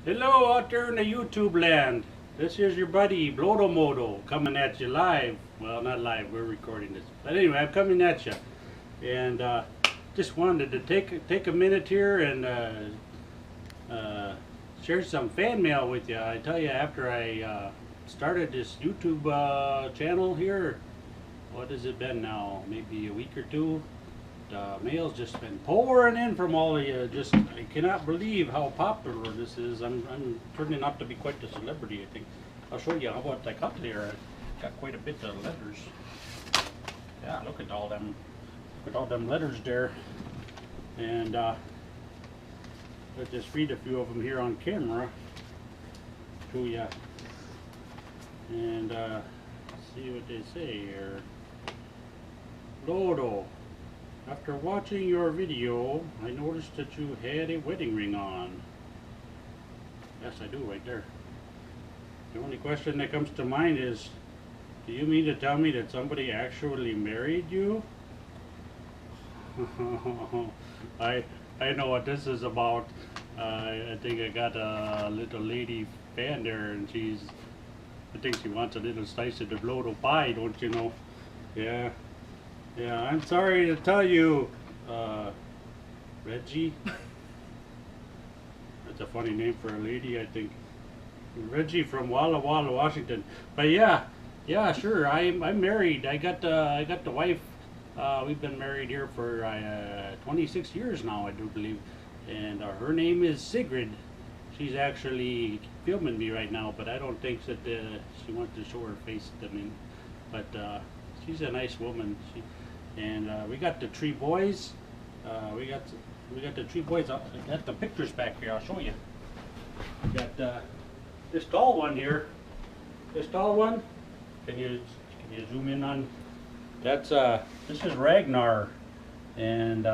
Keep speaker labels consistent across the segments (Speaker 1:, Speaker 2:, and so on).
Speaker 1: Hello out there in the YouTube land. This is your buddy Bloato Moto coming at you live. Well, not live, we're recording this. But anyway, I'm coming at you. And just wanted to take a minute here and share some fan mail with you. I tell you, after I started this YouTube channel here, what has it been now? Maybe a week or two? Mail's just been pouring in from all of you. Just, I cannot believe how popular this is. I'm turning out to be quite a celebrity, I think. I'll show you what I got there. I got quite a bit of letters. Yeah, look at all them letters there. And let's just read a few of them here on camera to you. And see what they say here. Bloato. After watching your video, I noticed that you had a wedding ring on. Yes, I do, right there. The only question that comes to mind is, do you mean to tell me that somebody actually married you? I know what this is about. I think I got a little lady fan there, and I think she wants a little slice of the Bloato pie, don't you know? Yeah. Yeah, I'm sorry to tell you, Reggie. That's a funny name for a lady, I think. Reggie from Walla Walla, Washington. But yeah, sure. I'm married. I got the wife. We've been married here for 26 years now, I do believe. And her name is Sigrid. She's actually filming me right now, but I don't think that she wants to show her face to me. But she's a nice woman. And we got the three boys. We got the three boys. I got the pictures back here. I'll show you. We got this tall one here. This tall one. Can you zoom in on? That's this is Ragnar, and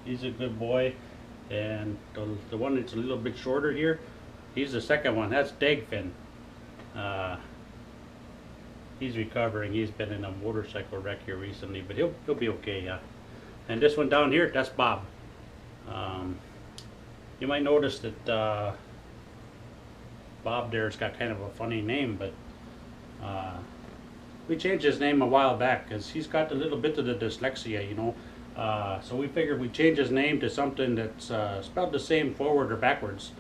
Speaker 1: he's a good boy. And the one that's a little bit shorter here, he's the second one. That's Dagfinn. He's recovering. He's been in a motorcycle wreck here recently, but he'll be okay. Yeah. And this one down here, that's Bob. You might notice that Bob there's got kind of a funny name, but we changed his name a while back because he's got a little bit of the dyslexia, you know. So we figured we'd change his name to something that's spelled the same forward or backwards,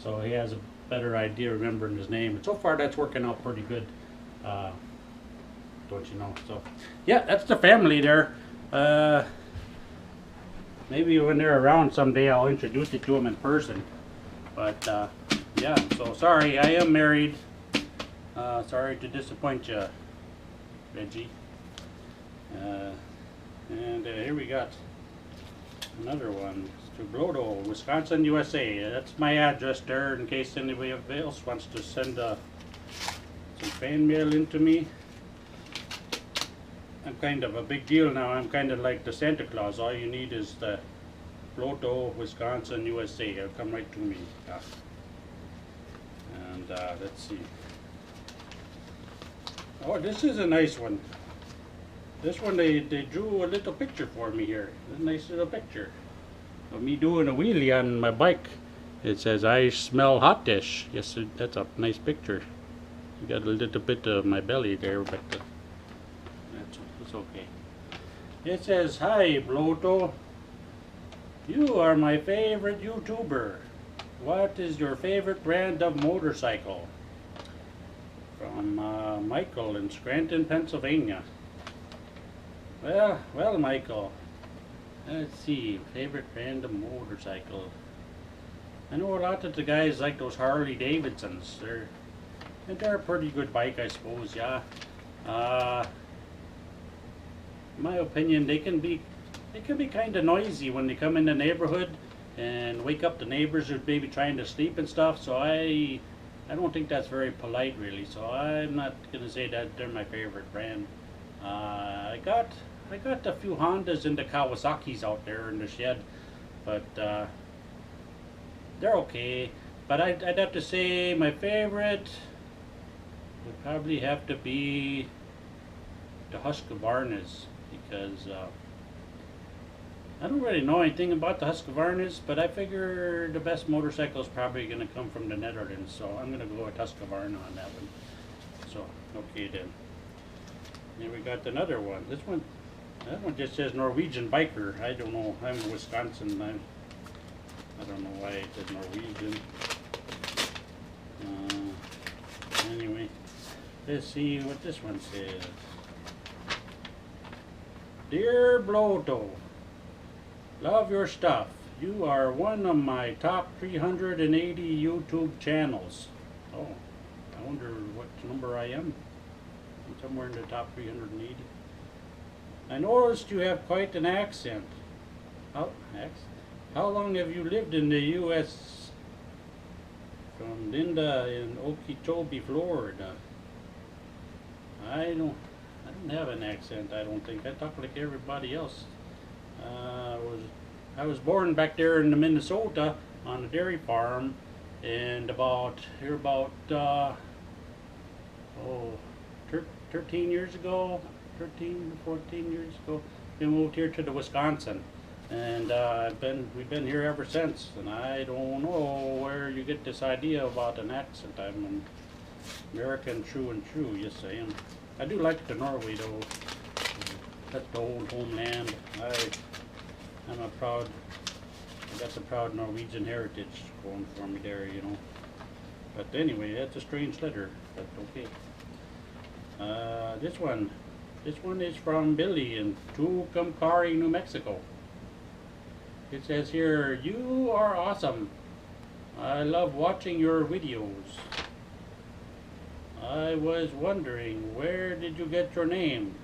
Speaker 1: so he has a better idea remembering his name. And so far, that's working out pretty good. Don't you know? So yeah, that's the family there. Maybe when they're around someday I'll introduce you to them in person, but yeah, so sorry, I am married. Sorry to disappoint you, Reggie. And here we got another one. It's to Bloato, Wisconsin, USA. That's my address there in case anybody else wants to send some fan mail into me. I'm kind of a big deal now. I'm kind of like the Santa Claus. All you need is the Bloato, Wisconsin, USA. It'll come right to me. Yeah. And let's see. Oh, this is a nice one. This one, they drew a little picture for me here. A nice little picture of me doing a wheelie on my bike. It says, "I smell hot dish." Yes, that's a nice picture. You got a little bit of my belly there, but it's okay. It says, "Hi, Bloato. You are my favorite YouTuber. What is your favorite brand of motorcycle?" From Michael in Scranton, Pennsylvania. Well, Michael. Let's see. Favorite brand of motorcycle. I know a lot of the guys like those Harley Davidsons. They're a pretty good bike, I suppose. Yeah. In my opinion, they can be kind of noisy when they come in the neighborhood and wake up the neighbors who's maybe trying to sleep and stuff. So I don't think that's very polite, really. So I'm not gonna say that they're my favorite brand. I got a few Hondas and the Kawasaki's out there in the shed, but they're okay. But I'd have to say my favorite would probably have to be the Husqvarnas, because I don't really know anything about the Husqvarnas, but I figure the best motorcycle is probably going to come from the Netherlands, so I'm going to go with Husqvarna on that one. So, okay then. Then we got another one. This one, that one just says Norwegian biker. I don't know. I'm in Wisconsin. I don't know why it says Norwegian. Anyway, let's see what this one says. Dear Bloato, love your stuff. You are one of my top 380 YouTube channels. Oh, I wonder what number I am. I'm somewhere in the top 380. I noticed you have quite an accent. How long have you lived in the U.S.? From Linda in Okeechobee, Florida. I don't have an accent, I don't think. I talk like everybody else. I was born back there in Minnesota on a dairy farm, and about 13 years ago, 13 to 14 years ago, we moved here to the Wisconsin, and we've been here ever since. And I don't know where you get this idea about an accent. I'm an American true and true. Yes, I am. I do like the Norway though. That's the old homeland. I got the proud Norwegian heritage going for me there, you know. But anyway, that's a strange letter, but okay. This one is from Billy in Tucumcari, New Mexico. It says here, you are awesome. I love watching your videos. I was wondering, where did you get your name?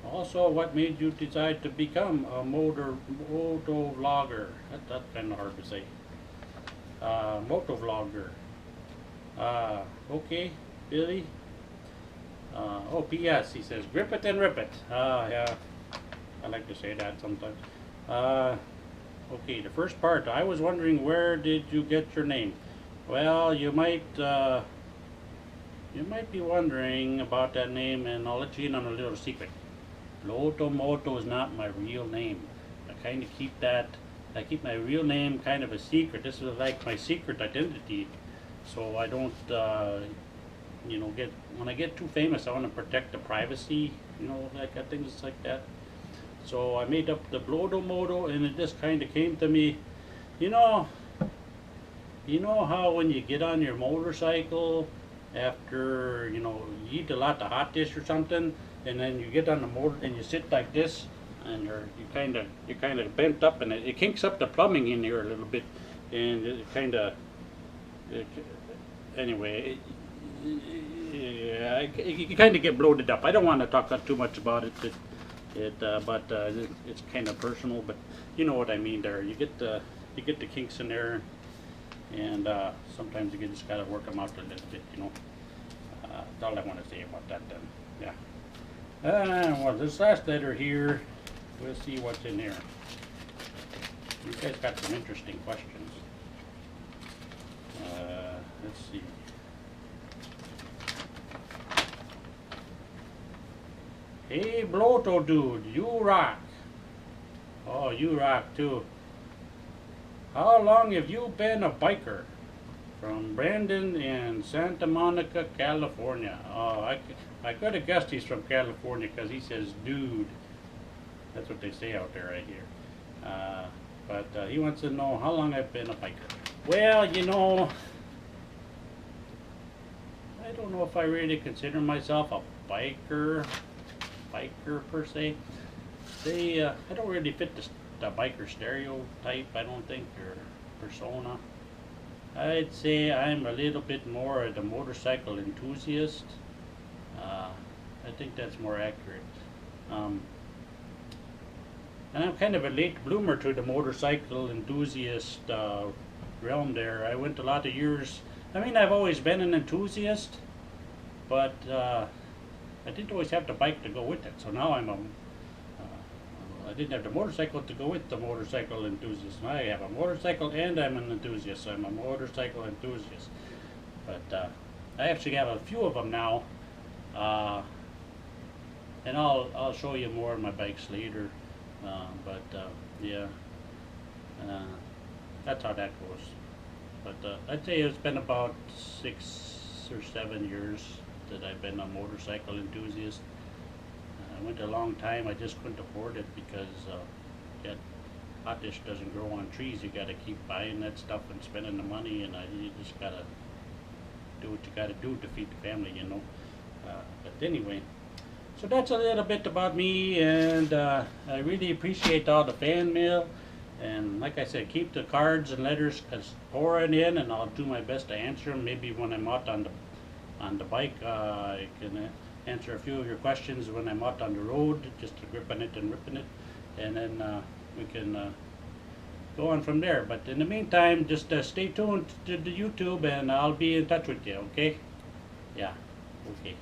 Speaker 1: Also, what made you decide to become a moto-vlogger? That's kind of hard to say. Moto-vlogger. Okay, Billy. Oh, P.S. He says, grip it and rip it. Yeah, I like to say that sometimes. Okay, the first part. I was wondering, where did you get your name? Well, you might be wondering about that name, and I'll let you in on a little secret. Bloato Moto is not my real name. I kind of keep my real name kind of a secret. This is like my secret identity, so I don't, you know, when I get too famous, I want to protect the privacy, you know, like things like that. So I made up the Bloato Moto, and it just kind of came to me, you know how when you get on your motorcycle after, you know, you eat a lot of hot dish or something, and then you get on the motor and you sit like this, and you're kind of bent up, and it kinks up the plumbing in here a little bit, and it kind of, anyway, you kind of get bloated up. I don't want to talk too much about it, but it's kind of personal. But you know what I mean. There, you get the kinks in there, and sometimes you just gotta work them out a little bit. You know, that's all I want to say about that. Then, yeah. Well, this last letter here, we'll see what's in here. You guys got some interesting questions. Let's see. Hey, Bloato dude, you rock. Oh, you rock too. How long have you been a biker? From Brandon in Santa Monica, California. Oh, I could have guessed he's from California because he says dude. That's what they say out there, I hear. But he wants to know how long I've been a biker. Well, you know, I don't know if I really consider myself a biker per se. I don't really fit the biker stereotype, I don't think, or persona. I'd say I'm a little bit more of the motorcycle enthusiast. I think that's more accurate. And I'm kind of a late bloomer to the motorcycle enthusiast realm there. I went a lot of years. I mean, I've always been an enthusiast, but I didn't always have the bike to go with it. So now I didn't have the motorcycle to go with the motorcycle enthusiast. Now I have a motorcycle and I'm an enthusiast. So I'm a motorcycle enthusiast. But I actually have a few of them now, and I'll show you more of my bikes later. Yeah, uh, that's how that goes. But I'd say it's been about 6 or 7 years that I've been a motorcycle enthusiast. I went a long time. I just couldn't afford it because that potash doesn't grow on trees. You got to keep buying that stuff and spending the money, and you just gotta do what you gotta do to feed the family, you know. But anyway, so that's a little bit about me, and I really appreciate all the fan mail. And like I said, keep the cards and letters pouring in, and I'll do my best to answer them. Maybe when I'm out on the bike, I can answer a few of your questions when I'm out on the road, just gripping it and ripping it, and then we can go on from there. But in the meantime, just stay tuned to the YouTube, and I'll be in touch with you. Okay? Yeah. Okay.